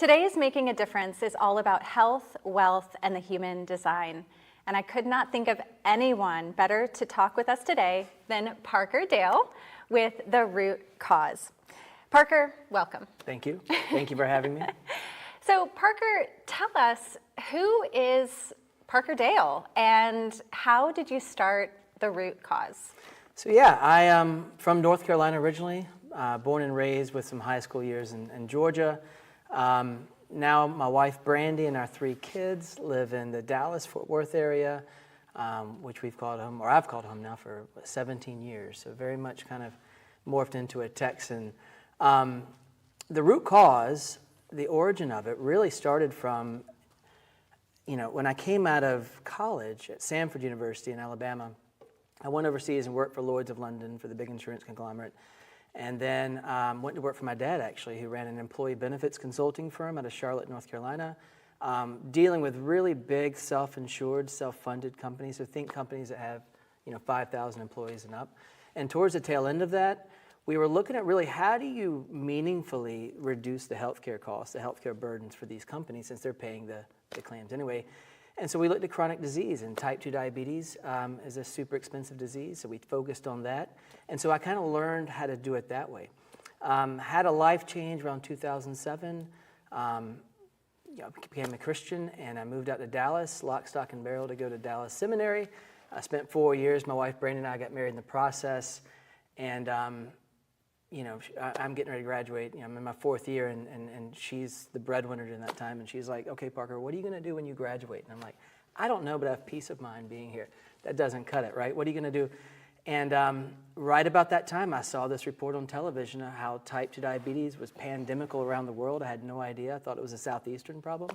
Today's Making a Difference is all about health, wealth, and the human design. And I could not think of anyone better to talk with us today than Parker Dail with The Root Cause. Parker, welcome. Thank you. Thank you for having me. So Parker, tell us, who is Parker Dail and how did you start The Root Cause? So yeah, I am from North Carolina originally, born and raised with some high school years in Georgia. Now my wife Brandy and our 3 kids live in the Dallas-Fort Worth area, which we've called home, or I've called home now for 17 years. So very much kind of morphed into a Texan. The root cause, the origin of it really started from, when I came out of college at Samford University in Alabama. I went overseas and worked for Lloyd's of London for the big insurance conglomerate. And then went to work for my dad, actually, who ran an employee benefits consulting firm out of Charlotte, North Carolina, dealing with really big self-insured, self-funded companies. So think companies that have 5,000 employees and up. And towards the tail end of that, we were looking at really how do you meaningfully reduce the healthcare costs, the healthcare burdens for these companies since they're paying the claims anyway. And so we looked at chronic disease, and type 2 diabetes is a super expensive disease, so we focused on that. And so I kind of learned how to do it that way. Had a life change around 2007. Became a Christian, and I moved out to Dallas, lock, stock, and barrel to go to Dallas Seminary. I spent 4 years. My wife, Brandon, and I got married in the process. And, I'm getting ready to graduate. I'm in my 4th year, and she's the breadwinner during that time. And she's like, okay, Parker, what are you going to do when you graduate? And I'm like, I don't know, but I have peace of mind being here. That doesn't cut it, right? What are you going to do? And right about that time, I saw this report on television of how type 2 diabetes was pandemical around the world. I had no idea. I thought it was a Southeastern problem.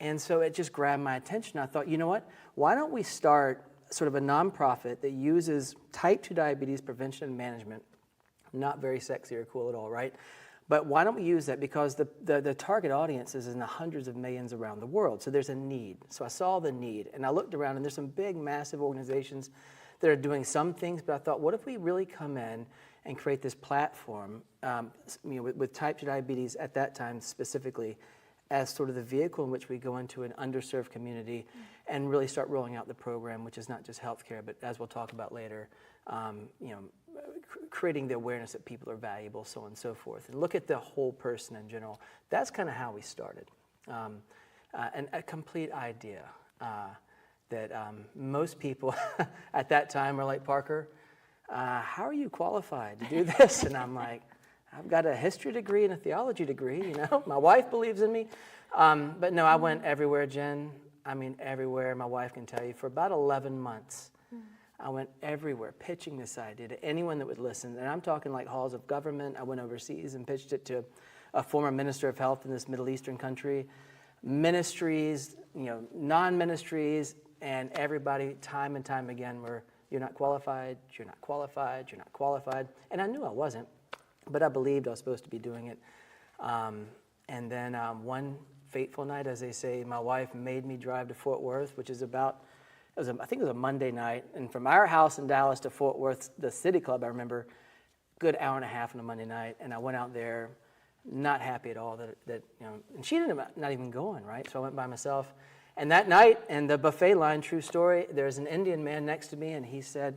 And so it just grabbed my attention. I thought, you know what? Why don't we start sort of a nonprofit that uses type 2 diabetes prevention and management? Not very sexy or cool at all, right? But why don't we use that? Because the target audience is in the hundreds of millions around the world. So there's a need. So I saw the need, and I looked around, and there's some big, massive organizations that are doing some things, but I thought, what if we really come in and create this platform with type 2 diabetes at that time specifically as sort of the vehicle in which we go into an underserved community and really start rolling out the program, which is not just healthcare, but as we'll talk about later, creating the awareness that people are valuable, so on and so forth, and look at the whole person in general. That's kind of how we started. And a complete idea that most people at that time were like, Parker, how are you qualified to do this? And I'm like, I've got a history degree and a theology degree, my wife believes in me. But no, I went everywhere, Jen. I mean, everywhere. My wife can tell you, for about 11 months. I went everywhere pitching this idea to anyone that would listen. And I'm talking like halls of government. I went overseas and pitched it to a former minister of health in this Middle Eastern country, ministries, non-ministries, and everybody time and time again were, you're not qualified, you're not qualified, you're not qualified. And I knew I wasn't, but I believed I was supposed to be doing it. And then one fateful night, as they say, my wife made me drive to Fort Worth, which is about, I think it was a Monday night, and from our house in Dallas to Fort Worth, the City Club, I remember, good hour and a half on a Monday night, and I went out there, not happy at all that and she ended up not even going, right? So I went by myself, and that night, in the buffet line, true story, there's an Indian man next to me, and he said,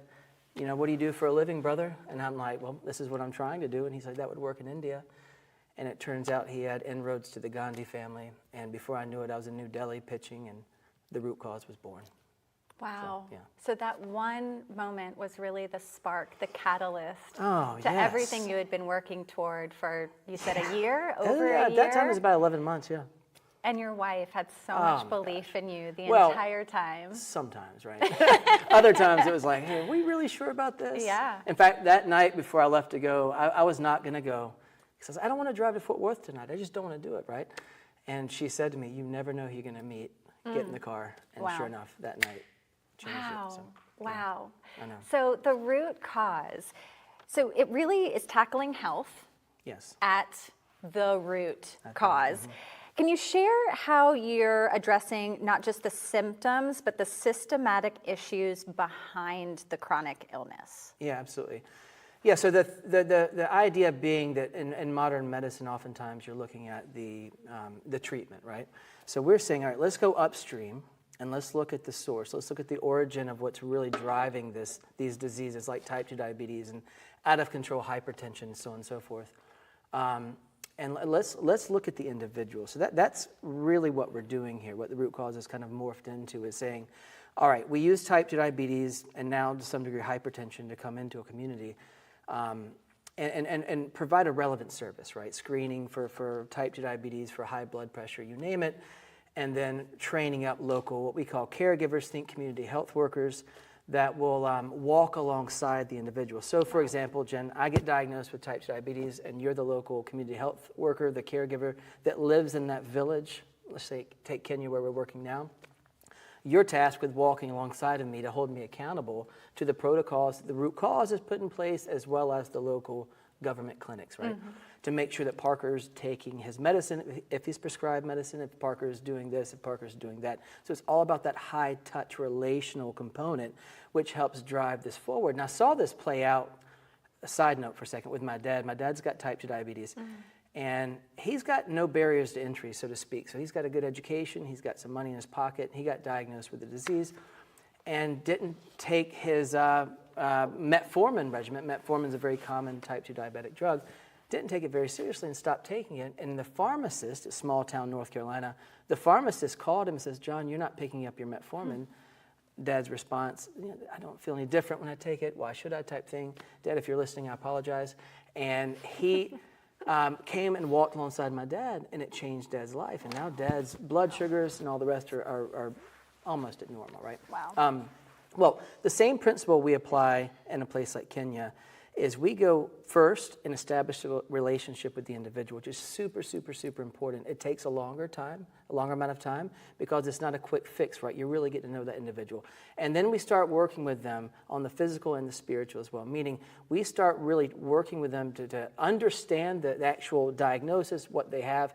what do you do for a living, brother? And I'm like, well, this is what I'm trying to do, and he's like, that would work in India. And it turns out he had inroads to the Gandhi family, and before I knew it, I was in New Delhi pitching, and The Root Cause was born. Wow. So, yeah. So that one moment was really the spark, the catalyst to everything you had been working toward for, you said, a year, over a year? At that time it was about 11 months, yeah. And your wife had so much belief in you the entire time. Sometimes, right? Other times it was like, hey, are we really sure about this? Yeah. In fact, that night before I left to go, I was not going to go. He says, I don't want to drive to Fort Worth tonight. I just don't want to do it, right? And she said to me, you never know who you're going to meet. Get in the car. And sure enough, that night. Wow. It, so, wow. Yeah, I know. So The Root Cause. So it really is tackling health at the root cause. Mm-hmm. Can you share how you're addressing not just the symptoms, but the systematic issues behind the chronic illness? Yeah, absolutely. Yeah, so the idea being that in modern medicine, oftentimes you're looking at the treatment, right? So we're saying, all right, let's go upstream and let's look at the source. Let's look at the origin of what's really driving these diseases like type 2 diabetes and out of control hypertension and so on and so forth. And let's look at the individual. So that's really what we're doing here. What the root cause is kind of morphed into is saying, all right, we use type 2 diabetes and now to some degree hypertension to come into a community. And provide a relevant service, right? Screening for type 2 diabetes, for high blood pressure, you name it, and then training up local, what we call caregivers, think community health workers, that will walk alongside the individual. So for example, Jen, I get diagnosed with type 2 diabetes, and you're the local community health worker, the caregiver that lives in that village. Let's say, take Kenya where we're working now. You're tasked with walking alongside of me to hold me accountable to the protocols that the root cause is put in place, as well as the local government clinics, right? Mm-hmm. To make sure that Parker's taking his medicine, if he's prescribed medicine, if Parker's doing this, if Parker's doing that. So it's all about that high-touch relational component, which helps drive this forward. And I saw this play out, a side note for a second, with my dad. My dad's got type 2 diabetes. Mm-hmm. And he's got no barriers to entry, so to speak. So he's got a good education, he's got some money in his pocket, he got diagnosed with the disease and didn't take his metformin regimen. Metformin is a very common type 2 diabetic drug. Didn't take it very seriously and stopped taking it. And the pharmacist at small town North Carolina, the pharmacist called him and says, John, you're not picking up your metformin. Dad's response, I don't feel any different when I take it. Why should I type thing? Dad, if you're listening, I apologize. And he came and walked alongside my dad, and it changed Dad's life. And now Dad's blood sugars and all the rest are almost at normal, right? Wow. Well, the same principle we apply in a place like Kenya is we go first and establish a relationship with the individual, which is super, super, super important. It takes a longer amount of time, because it's not a quick fix, right? You really get to know that individual. And then we start working with them on the physical and the spiritual as well, meaning we start really working with them to understand the actual diagnosis, what they have.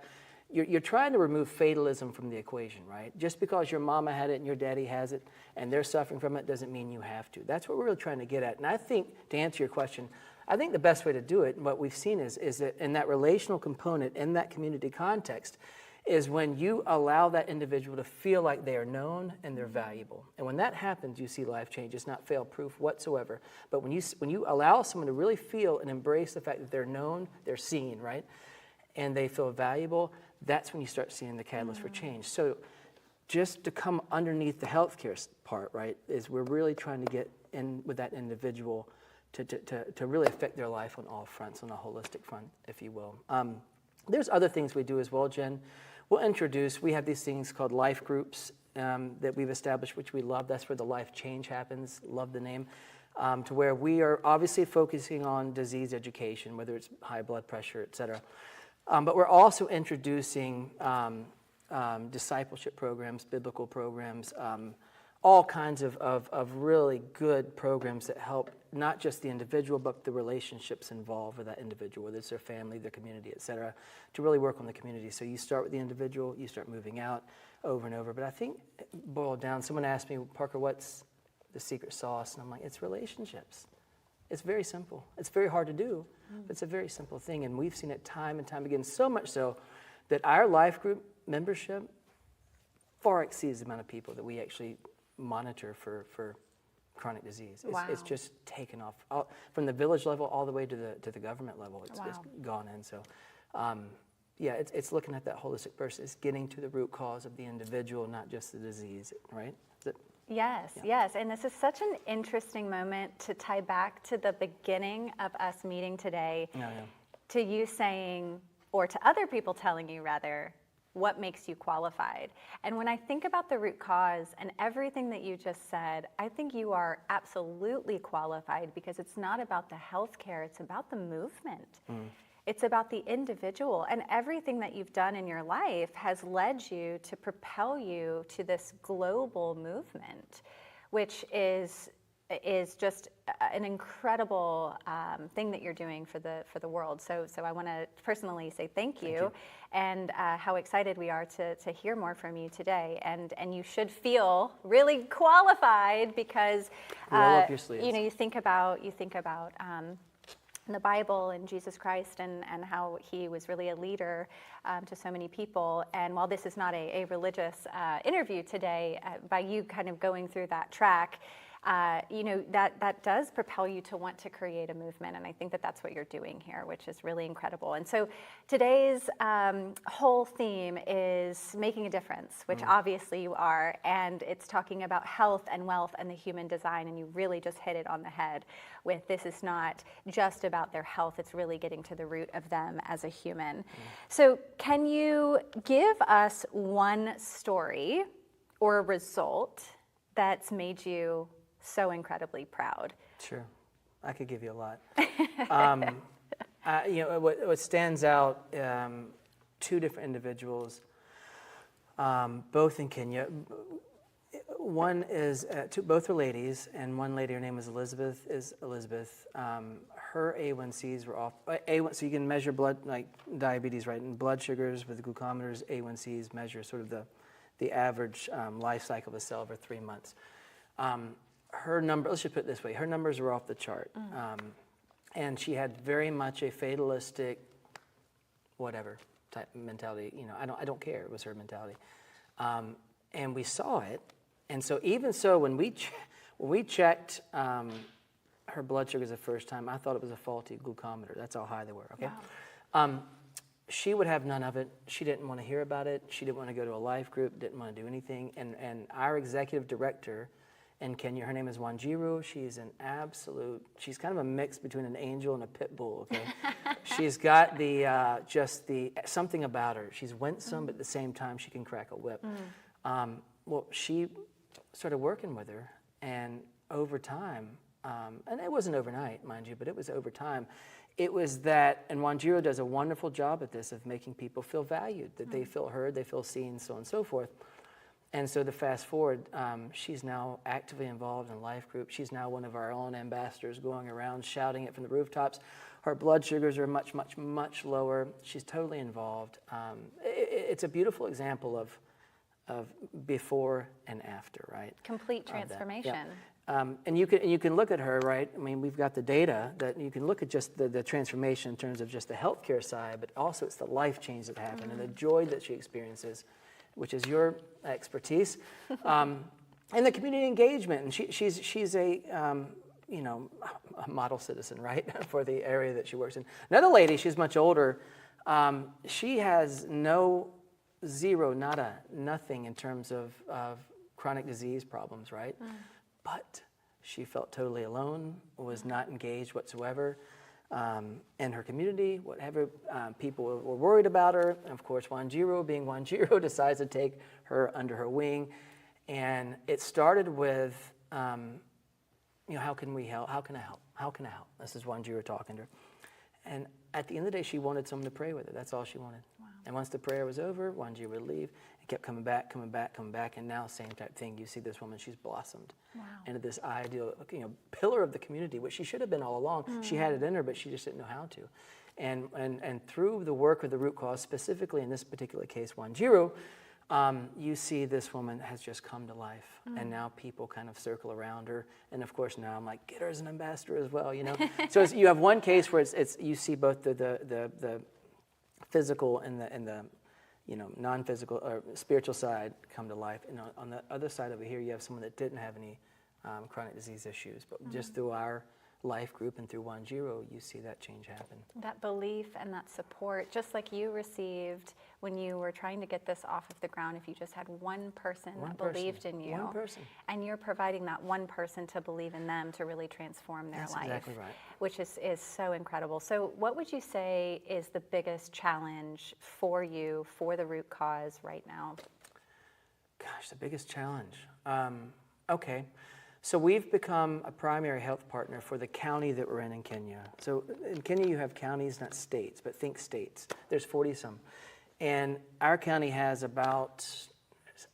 You're trying to remove fatalism from the equation, right? Just because your mama had it and your daddy has it and they're suffering from it doesn't mean you have to. That's what we're really trying to get at. And I think, to answer your question, I think the best way to do it, and what we've seen is that in that relational component, in that community context, is when you allow that individual to feel like they are known and they're valuable. And when that happens, you see life change. It's not fail-proof whatsoever. But when you allow someone to really feel and embrace the fact that they're known, they're seen, right? And they feel valuable, that's when you start seeing the catalyst for change. So just to come underneath the healthcare part, right, is we're really trying to get in with that individual to really affect their life on all fronts, on a holistic front, if you will. There's other things we do as well, Jen. We have these things called life groups that we've established, which we love. That's where the life change happens, love the name, to where we are obviously focusing on disease education, whether it's high blood pressure, et cetera. But we're also introducing discipleship programs, biblical programs, all kinds of really good programs that help not just the individual, but the relationships involved with that individual, whether it's their family, their community, et cetera, to really work on the community. So you start with the individual, you start moving out over and over. But I think, boiled down, someone asked me, Parker, what's the secret sauce? And I'm like, it's relationships. It's very simple. It's very hard to do, but it's a very simple thing. And we've seen it time and time again, so much so that our life group membership far exceeds the amount of people that we actually monitor for chronic disease. Wow. It's just taken off. From the village level all the way to the government level, it's gone in. So, it's looking at that holistic person. It's getting to the root cause of the individual, not just the disease, right? Yes. And this is such an interesting moment to tie back to the beginning of us meeting today, to you saying, or to other people telling you rather, what makes you qualified. And when I think about the root cause and everything that you just said, I think you are absolutely qualified, because it's not about the healthcare, it's about the movement. It's about the individual, and everything that you've done in your life has led you to propel you to this global movement, which is just an incredible thing that you're doing for the world. So I want to personally say thank you. And how excited we are to hear more from you today. And you should feel really qualified, because roll up your sleeves. you think about the Bible and Jesus Christ and how he was really a leader to so many people. And while this is not a religious interview today, by you kind of going through that track, that does propel you to want to create a movement. And I think that that's what you're doing here, which is really incredible. And so today's whole theme is making a difference, which obviously you are. And it's talking about health and wealth and the human design. And you really just hit it on the head with this is not just about their health. It's really getting to the root of them as a human. So can you give us one story or a result that's made you so incredibly proud? Sure, I could give you a lot. What stands out, two different individuals, both in Kenya. One is, both are ladies, and one lady, her name is Elizabeth. Her A1Cs were off. So you can measure blood, like diabetes, right? And blood sugars with glucometers, A1Cs measure sort of the average life cycle of a cell over 3 months. Her number, let's just put it this way, her numbers were off the chart. And she had very much a fatalistic, whatever type mentality. I don't care, was her mentality. And we saw it. And so even so, when we checked her blood sugars the first time, I thought it was a faulty glucometer. That's how high they were, okay? Wow. She would have none of it. She didn't want to hear about it. She didn't want to go to a life group, didn't want to do anything. And our executive director in Kenya, her name is Wanjiru. She's she's kind of a mix between an angel and a pit bull, okay? She's got something about her. She's winsome, but at the same time, she can crack a whip. Well, she started working with her, and over time, and it wasn't overnight, mind you, but it was over time. It was that, and Wanjiru does a wonderful job at this of making people feel valued, that they feel heard, they feel seen, so on and so forth. And so to fast forward, she's now actively involved in life group. She's now one of our own ambassadors going around shouting it from the rooftops. Her blood sugars are much, much, much lower. She's totally involved. It's a beautiful example of before and after, right? Complete transformation. And you can look at her, right? I mean, we've got the data that you can look at just the transformation in terms of just the healthcare side, but also it's the life change that happened and the joy that she experiences, which is your expertise, and the community engagement. And she's a model citizen, right, for the area that she works in. Another lady, she's much older. She has nothing in terms of chronic disease problems, right? But she felt totally alone, was not engaged whatsoever. In her community, whatever, people were worried about her. And of course, Wanjiru, being Wanjiru, decides to take her under her wing. And it started with, how can we help? How can I help? How can I help? This is Wanjiru talking to her. And at the end of the day, she wanted someone to pray with her. That's all she wanted. Wow. And once the prayer was over, Wanjiru would leave and kept coming back. And now, same type thing. You see this woman, she's blossomed into this ideal, pillar of the community, which she should have been all along. She had it in her, but she just didn't know how to. And through the work of the root cause, specifically in this particular case, Wanjiru, you see this woman has just come to life, and now people kind of circle around her. And of course, now I'm like, get her as an ambassador as well, So you have one case where it's you see both the physical and the non-physical or spiritual side come to life, and on the other side over here, you have someone that didn't have any chronic disease issues, but just through our life group and through Wanjiru, you see that change happen. That belief and that support, just like you received when you were trying to get this off of the ground, if you just had one person that believed in you. One person. And you're providing that one person to believe in them to really transform their life. That's exactly right. Which is so incredible. So what would you say is the biggest challenge for you for the root cause right now? Gosh, the biggest challenge. Okay. So we've become a primary health partner for the county that we're in Kenya. So in Kenya, you have counties, not states, but think states. There's 40-some. And our county has about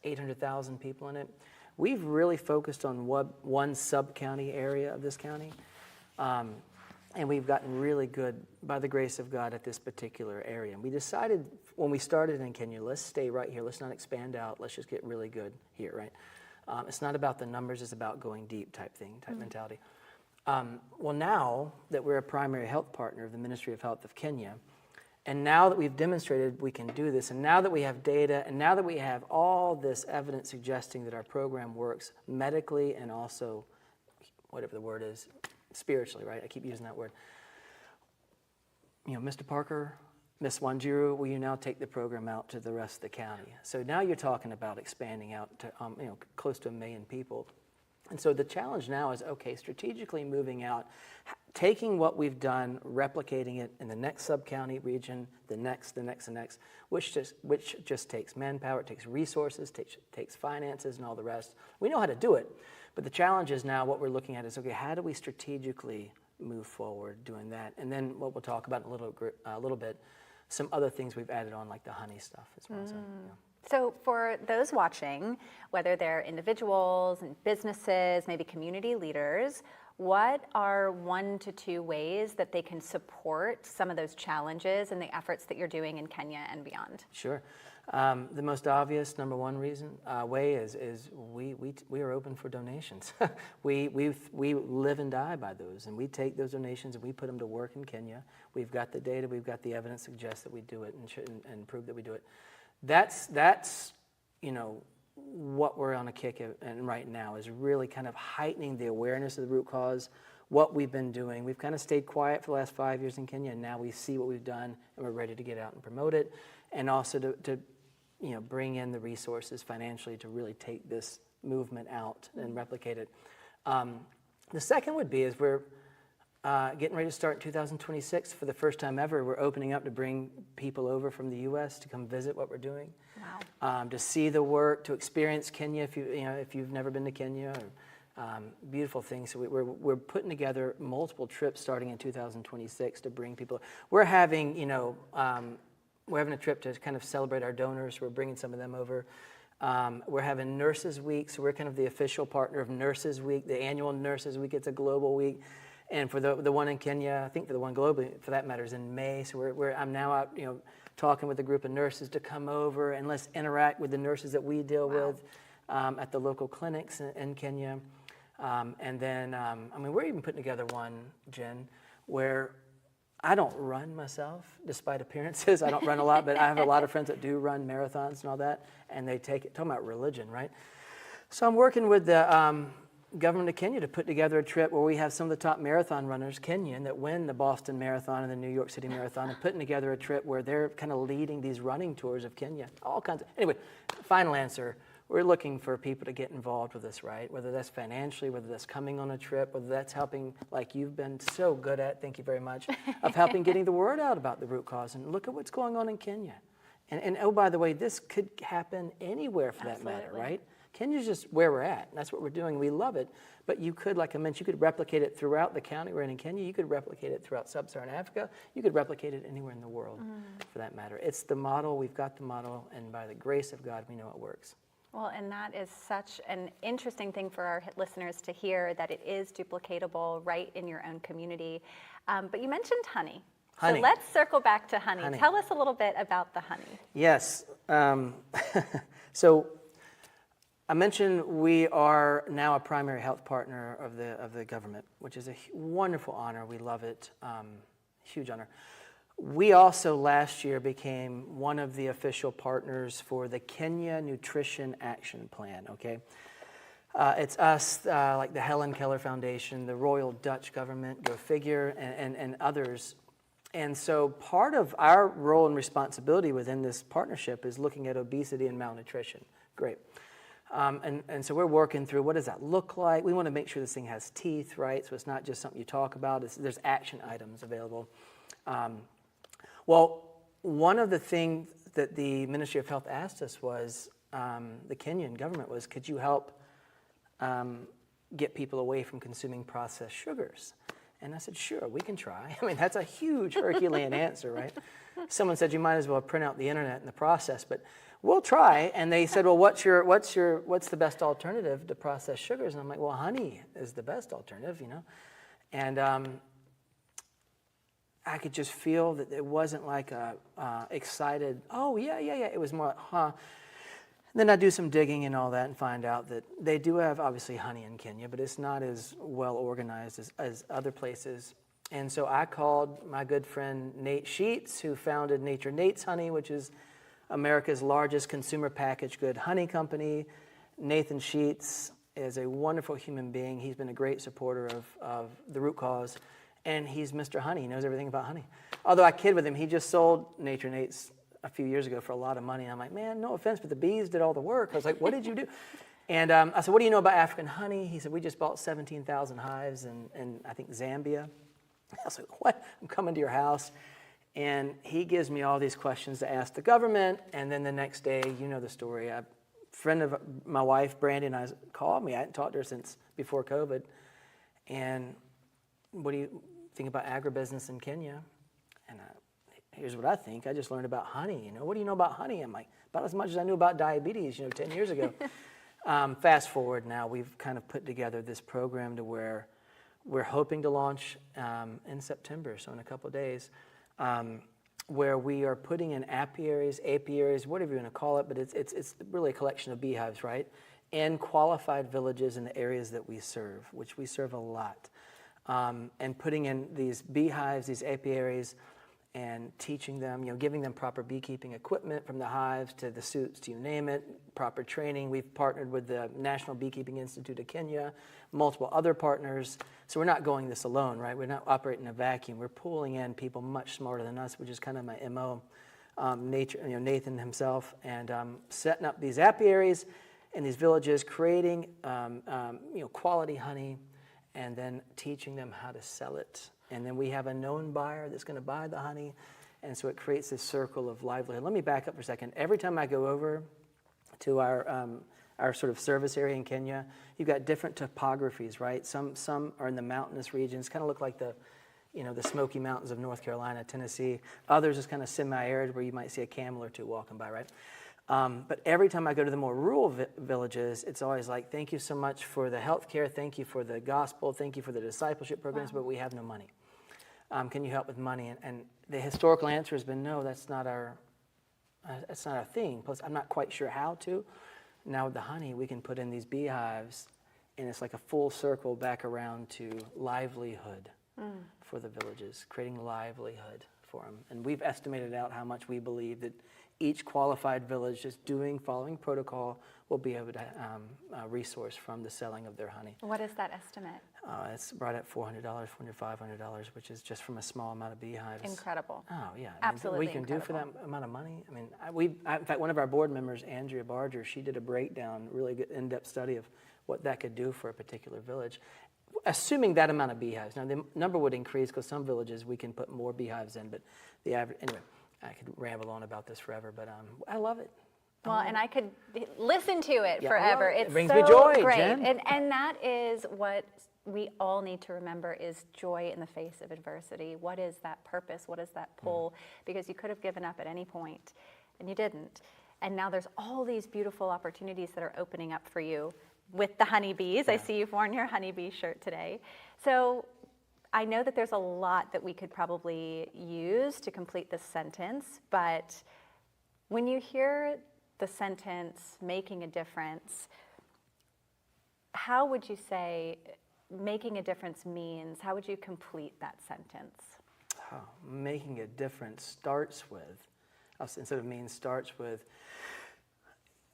800,000 people in it. We've really focused on one sub-county area of this county. And we've gotten really good, by the grace of God, at this particular area. And we decided when we started in Kenya, let's stay right here. Let's not expand out. Let's just get really good here, right? It's not about the numbers, it's about going deep type mentality. Well, now that we're a primary health partner of the Ministry of Health of Kenya, and now that we've demonstrated we can do this, and now that we have data, and now that we have all this evidence suggesting that our program works medically and also, whatever the word is, spiritually, right? I keep using that word. Mr. Parker, Miss Wanjiru, will you now take the program out to the rest of the county? So now you're talking about expanding out to close to 1 million people. And so the challenge now is, okay, strategically moving out, taking what we've done, replicating it in the next sub-county region, the next, which just takes manpower, it takes resources, takes finances and all the rest. We know how to do it, but the challenge is now what we're looking at is, okay, how do we strategically move forward doing that? And then what we'll talk about in a little bit, some other things we've added on, like the honey stuff as well. So for those watching, whether they're individuals and businesses, maybe community leaders, what are 1 to 2 ways that they can support some of those challenges and the efforts that you're doing in Kenya and beyond? Sure. The most obvious number one way is we are open for donations. we live and die by those, and we take those donations and we put them to work in Kenya. We've got the data, we've got the evidence suggests that we do it and prove that we do it. That's what we're on a kick and right now is really kind of heightening the awareness of the root cause, what we've been doing. We've kind of stayed quiet for the last 5 years in Kenya, and now we see what we've done, and we're ready to get out and promote it, and also to bring in the resources financially to really take this movement out and replicate it. The second would be is we're getting ready to start in 2026. For the first time ever, we're opening up to bring people over from the U.S. to come visit what we're doing. Wow. To see the work, to experience Kenya if you've never been to Kenya. Beautiful things. So we're putting together multiple trips starting in 2026 to bring people. We're having a trip to kind of celebrate our donors. We're bringing some of them over. We're having Nurses Week, so we're kind of the official partner of Nurses Week, the annual Nurses Week. It's a global week. And for the one in Kenya, I think for the one globally, for that matter, is in May. So I'm now out, talking with a group of nurses to come over and let's interact with the nurses that we deal with at the local clinics in Kenya. And then, we're even putting together one, Jen, where I don't run myself, despite appearances. I don't run a lot, but I have a lot of friends that do run marathons and all that, and they take it, talking about religion, right? So I'm working with the government of Kenya to put together a trip where we have some of the top marathon runners, Kenyan, that win the Boston Marathon and the New York City Marathon, and putting together a trip where they're kind of leading these running tours of Kenya. All kinds of, anyway, final answer, we're looking for people to get involved with this, right? Whether that's financially, whether that's coming on a trip, whether that's helping, like you've been so good at, thank you very much, of helping getting the word out about the root cause. And look at what's going on in Kenya. And oh, by the way, this could happen anywhere for that matter, right? Kenya's just where we're at. And that's what we're doing. We love it. But you could, like I mentioned, you could replicate it throughout the county we're in Kenya. You could replicate it throughout sub-Saharan Africa. You could replicate it anywhere in the world, for that matter. It's the model. We've got the model. And by the grace of God, we know it works. Well, and that is such an interesting thing for our listeners to hear, that it is duplicatable right in your own community. But you mentioned honey. So let's circle back to honey. Tell us a little bit about the honey. Yes. So I mentioned we are now a primary health partner of the government, which is a wonderful honor. We love it. Huge honor. We also last year became one of the official partners for the Kenya Nutrition Action Plan, okay? It's us, like the Helen Keller Foundation, the Royal Dutch Government, go figure, and others. And so part of our role and responsibility within this partnership is looking at obesity and malnutrition. Great. And so we're working through, what does that look like? We want to make sure this thing has teeth, right? So it's not just something you talk about. There's action items available. Well, one of the things that the Ministry of Health asked us was, the Kenyan government was, could you help get people away from consuming processed sugars? And I said, sure, we can try. I mean, that's a huge Herculean answer, right? Someone said, you might as well print out the internet in the process, but we'll try. And they said, well, what's the best alternative to processed sugars? And I'm like, well, honey is the best alternative, And I could just feel that it wasn't like a excited, oh, yeah. It was more like, huh. And then I do some digging and all that and find out that they do have obviously honey in Kenya, but it's not as well organized as other places. And so I called my good friend Nate Sheets, who founded Nature Nate's Honey, which is America's largest consumer packaged good honey company. Nathan Sheets is a wonderful human being. He's been a great supporter of the root cause, and he's Mr. Honey. He knows everything about honey. Although I kid with him, he just sold Nature Nate's a few years ago for a lot of money. I'm like, man, no offense, but the bees did all the work. I was like, what did you do? And I said, what do you know about African honey? He said, we just bought 17,000 hives in I think, Zambia. I was like, what? I'm coming to your house. And he gives me all these questions to ask the government. And then the next day, you know the story. A friend of my wife, Brandy, and I called me. I hadn't talked to her since before COVID. And what do you think about agribusiness in Kenya? And here's what I think. I just learned about honey. What do you know about honey? I'm like, about as much as I knew about diabetes, 10 years ago. Fast forward now, we've kind of put together this program to where we're hoping to launch in September, so in a couple of days, where we are putting in apiaries, whatever you want to call it, but it's really a collection of beehives, right? In qualified villages in the areas that we serve, which we serve a lot. And putting in these beehives, these apiaries, and teaching them, giving them proper beekeeping equipment, from the hives to the suits to you name it, proper training. We've partnered with the National Beekeeping Institute of Kenya, multiple other partners. So we're not going this alone, right? We're not operating in a vacuum. We're pulling in people much smarter than us, which is kind of my MO. Nathan himself, and setting up these apiaries in these villages, creating quality honey, and then teaching them how to sell it. And then we have a known buyer that's going to buy the honey. And so it creates this circle of livelihood. Let me back up for a second. Every time I go over to our sort of service area in Kenya, you've got different topographies, right? Some are in the mountainous regions, kind of look like the Smoky Mountains of North Carolina, Tennessee. Others is kind of semi-arid, where you might see a camel or two walking by, right? But every time I go to the more rural villages, it's always like, thank you so much for the health care, thank you for the gospel, thank you for the discipleship programs, but we have no money. Can you help with money? And the historical answer has been, no, that's not our thing. Plus, I'm not quite sure how to. Now with the honey, we can put in these beehives, and it's like a full circle back around to livelihood for the villages, creating livelihood for them. And we've estimated out how much we believe that each qualified village, just following protocol, will be able to resource from the selling of their honey. What is that estimate? It's right at $400, $500, which is just from a small amount of beehives. Incredible. Oh, yeah. Absolutely we can incredible. do for that amount of money. I mean, in fact, one of our board members, Andrea Barger, she did a breakdown, really good in-depth study of what that could do for a particular village, assuming that amount of beehives. Now, the number would increase because some villages we can put more beehives in, but the average, anyway, I could ramble on about this forever, but I love it. Well, and I could listen to it Yeah, forever. it It's brings so me joy, great. Jen. And that is what we all need to remember, is joy in the face of adversity. What is that purpose? What is that pull? Because you could have given up at any point, and you didn't. And now there's all these beautiful opportunities that are opening up for you with the honeybees. Yeah. I see you've worn your honeybee shirt today. So I know that there's a lot that we could probably use to complete this sentence, but when you hear the sentence, making a difference, how would you say making a difference means? How would you complete that sentence? Oh, making a difference starts with, instead of means, starts with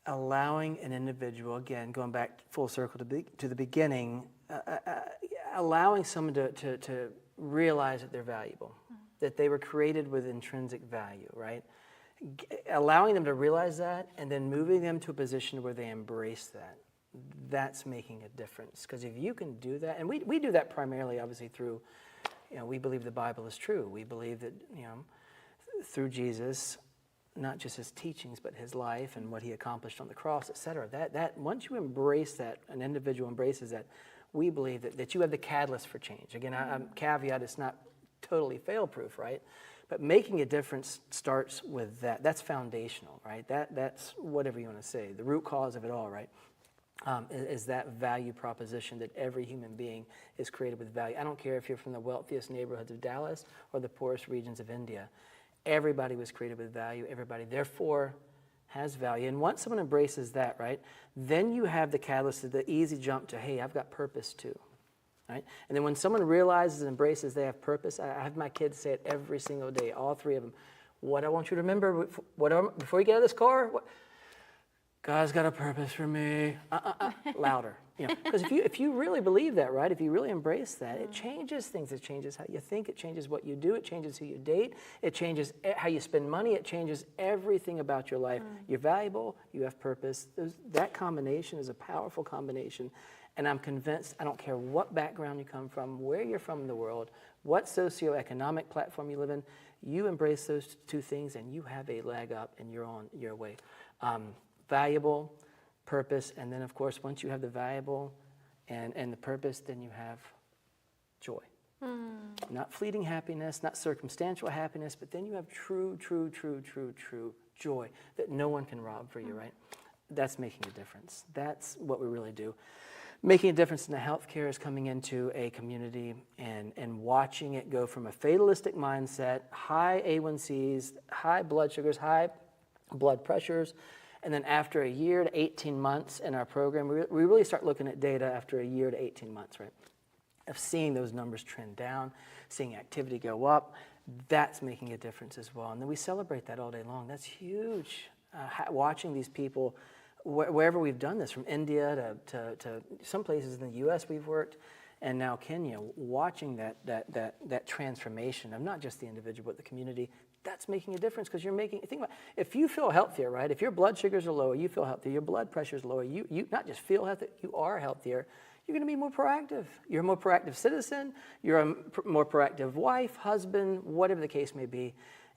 allowing an individual, again, going back full circle to the beginning, allowing someone to realize that they're valuable, that they were created with intrinsic value, right? Allowing them to realize that, and then moving them to a position where they embrace that. That's making a difference. Because if you can do that, and we do that primarily, obviously, through, we believe the Bible is true. We believe that, through Jesus, not just his teachings, but his life and what he accomplished on the cross, et cetera. That once you embrace that, an individual embraces that, we believe that you have the catalyst for change. Again, I'm caveat, it's not totally fail-proof, right? But making a difference starts with that. That's foundational, right? That's whatever you want to say. The root cause of it all, right, is that value proposition that every human being is created with value. I don't care if you're from the wealthiest neighborhoods of Dallas or the poorest regions of India. Everybody was created with value. Everybody, therefore, has value. And once someone embraces that, right, then you have the catalyst, the easy jump to, hey, I've got purpose too. Right? And then when someone realizes and embraces they have purpose, I have my kids say it every single day, all three of them. What I want you to remember before you get out of this car, God's got a purpose for me. Louder. Because if you really believe that, right, if you really embrace that, it changes things. It changes how you think. It changes what you do. It changes who you date. It changes how you spend money. It changes everything about your life. You're valuable. You have purpose. That combination is a powerful combination. And I'm convinced, I don't care what background you come from, where you're from in the world, what socioeconomic platform you live in, you embrace those two things and you have a leg up and you're on your way. Valuable, purpose, and then of course, once you have the valuable and the purpose, then you have joy. Not fleeting happiness, not circumstantial happiness, but then you have true joy that no one can rob for you, right? That's making a difference. That's what we really do. Making a difference in the healthcare is coming into a community and watching it go from a fatalistic mindset, high A1Cs, high blood sugars, high blood pressures, and then after a year to 18 months in our program, we really start looking at data after a year to 18 months, right? Of seeing those numbers trend down, seeing activity go up, that's making a difference as well. And then we celebrate that all day long. That's huge. Watching these people, wherever we've done this, from India to some places in the U.S. we've worked, and now Kenya, watching that transformation of not just the individual but the community, that's making a difference because think about it, if you feel healthier, right? If your blood sugars are lower, you feel healthier. Your blood pressure is lower. You not just feel healthy, you are healthier. You're going to be more proactive. You're a more proactive citizen. You're a more proactive wife, husband, whatever the case may be,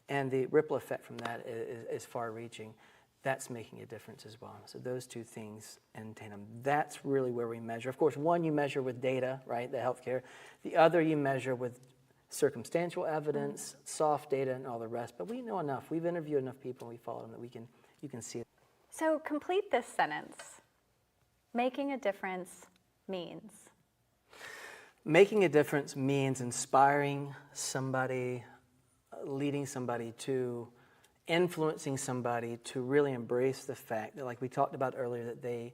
and the ripple effect from that is far-reaching. That's making a difference as well. So those two things in tandem, that's really where we measure. Of course, one you measure with data, right, the healthcare. The other you measure with circumstantial evidence, soft data, and all the rest. But we know enough. We've interviewed enough people, and we follow them that you can see it. So complete this sentence. Making a difference means. Making a difference means inspiring somebody, leading somebody to, influencing somebody to really embrace the fact that, like we talked about earlier, that they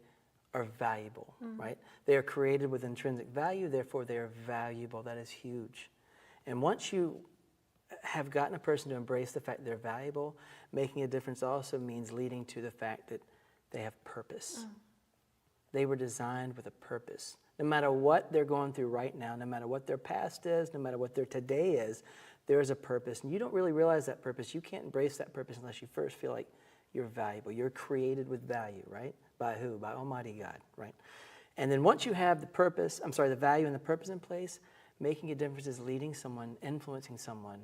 are valuable, right? They are created with intrinsic value, therefore they are valuable. That is huge. And once you have gotten a person to embrace the fact they're valuable, making a difference also means leading to the fact that they have purpose. They were designed with a purpose. No matter what they're going through right now, no matter what their past is, no matter what their today is, there is a purpose. And you don't really realize that purpose. You can't embrace that purpose unless you first feel like you're valuable. You're created with value, right? By who? By Almighty God, right? And then once you have the value and the purpose in place, making a difference is leading someone, influencing someone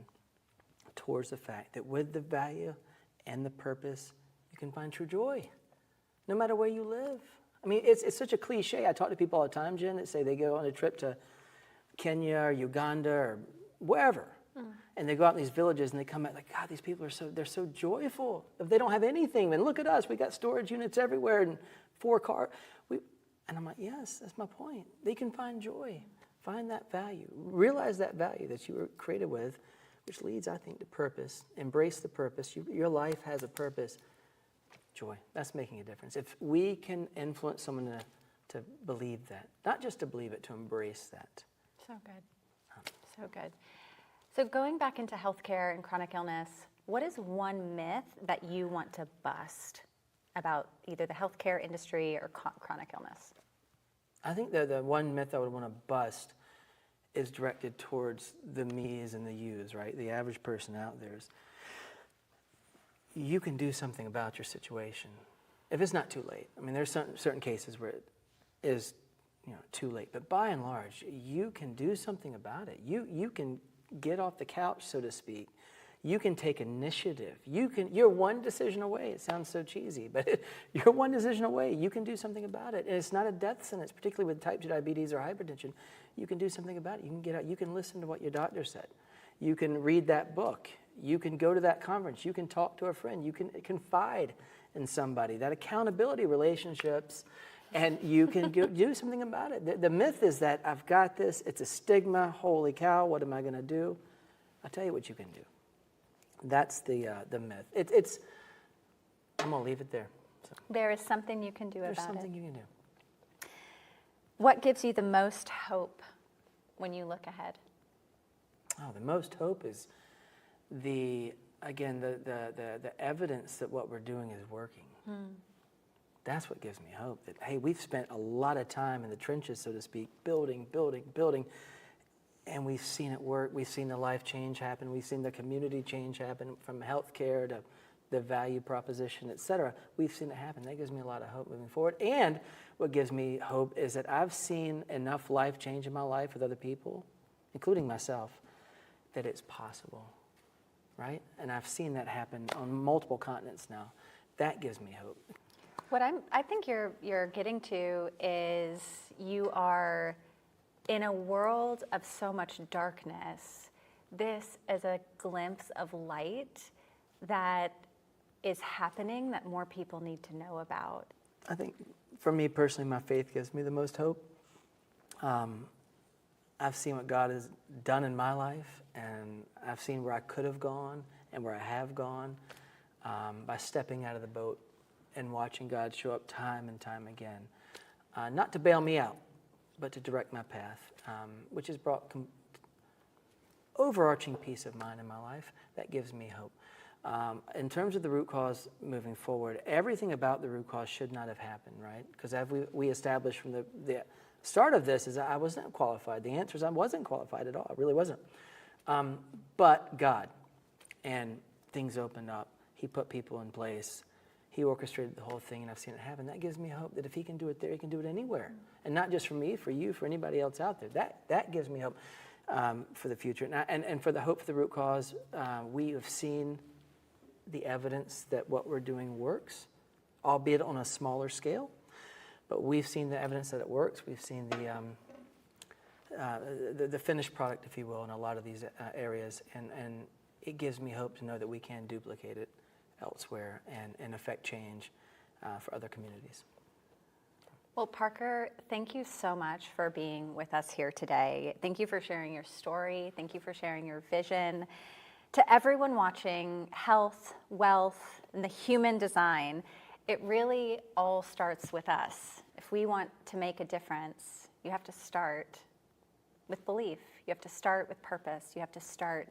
towards the fact that with the value and the purpose, you can find true joy, no matter where you live. I mean, it's such a cliche. I talk to people all the time, Jen, that say they go on a trip to Kenya or Uganda or wherever, and they go out in these villages and they come back like, God, these people they're so joyful. If they don't have anything, and look at us, we got storage units everywhere and 4 cars. And I'm like, yes, that's my point. They can find joy. Find that value. Realize that value that you were created with, which leads, I think, to purpose. Embrace the purpose. Your life has a purpose. Joy. That's making a difference. If we can influence someone to believe that, not just to believe it, to embrace that. So good. So good. So going back into healthcare and chronic illness, what is one myth that you want to bust about either the healthcare industry or chronic illness? I think that the one myth I would want to bust is directed towards the me's and the you's, right? The average person out there is, you can do something about your situation if it's not too late. I mean, there's certain cases where it is, too late. But by and large, you can do something about it. You can get off the couch, so to speak. You can take initiative. You're one decision away. It sounds so cheesy, but you're one decision away. You can do something about it. And it's not a death sentence, particularly with type 2 diabetes or hypertension. You can do something about it. You can get out. You can listen to what your doctor said. You can read that book. You can go to that conference. You can talk to a friend. You can confide in somebody. That accountability relationships, and you can do something about it. The myth is that I've got this. It's a stigma. Holy cow, what am I going to do? I'll tell you what you can do. That's the myth. I'm going to leave it there. So, There is something you can do there's about something it. you can do. What gives you the most hope when you look ahead? Oh, the most hope is the evidence that what we're doing is working. That's what gives me hope. That, hey, we've spent a lot of time in the trenches, so to speak, building, and we've seen it work. We've seen the life change happen. We've seen the community change happen, from healthcare to the value proposition, et cetera. We've seen it happen. That gives me a lot of hope moving forward. And what gives me hope is that I've seen enough life change in my life with other people, including myself, that it's possible, right? And I've seen that happen on multiple continents now. That gives me hope. What I think you're getting to is you are in a world of so much darkness. This is a glimpse of light that is happening that more people need to know about. I think for me personally, my faith gives me the most hope. I've seen what God has done in my life, and I've seen where I could have gone and where I have gone by stepping out of the boat and watching God show up time and time again. Not to bail me out, but to direct my path, which has brought overarching peace of mind in my life. That gives me hope. In terms of the root cause moving forward, everything about the root cause should not have happened, right? Because as we established from the start of this, is I wasn't qualified. The answer is I wasn't qualified at all. I really wasn't. But God, and things opened up. He put people in place. He orchestrated the whole thing, and I've seen it happen. That gives me hope that if He can do it there, He can do it anywhere. And not just for me, for you, for anybody else out there. That gives me hope for the future. And for the hope for the root cause, we have seen the evidence that what we're doing works, albeit on a smaller scale. But we've seen the evidence that it works. We've seen the finished product, if you will, in a lot of these areas. And it gives me hope to know that we can duplicate it elsewhere and affect change for other communities. Well, Parker, thank you so much for being with us here today. Thank you for sharing your story. Thank you for sharing your vision. To everyone watching, health, wealth, and the human design, it really all starts with us. If we want to make a difference, you have to start with belief. You have to start with purpose. You have to start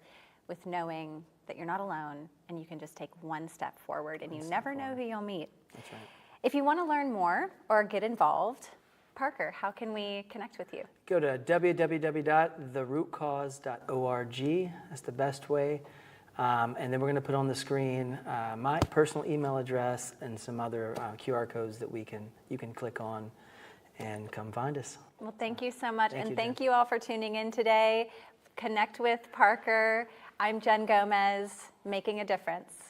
with knowing that you're not alone and you can just take one step forward, and you never know who you'll meet. That's right. If you want to learn more or get involved, Parker, how can we connect with you? Go to www.therootcause.org. That's the best way. And then we're going to put on the screen my personal email address and some other QR codes that you can click on and come find us. Well, thank you so much. Thank You all for tuning in today. Connect with Parker. I'm Jen Gomez, making a difference.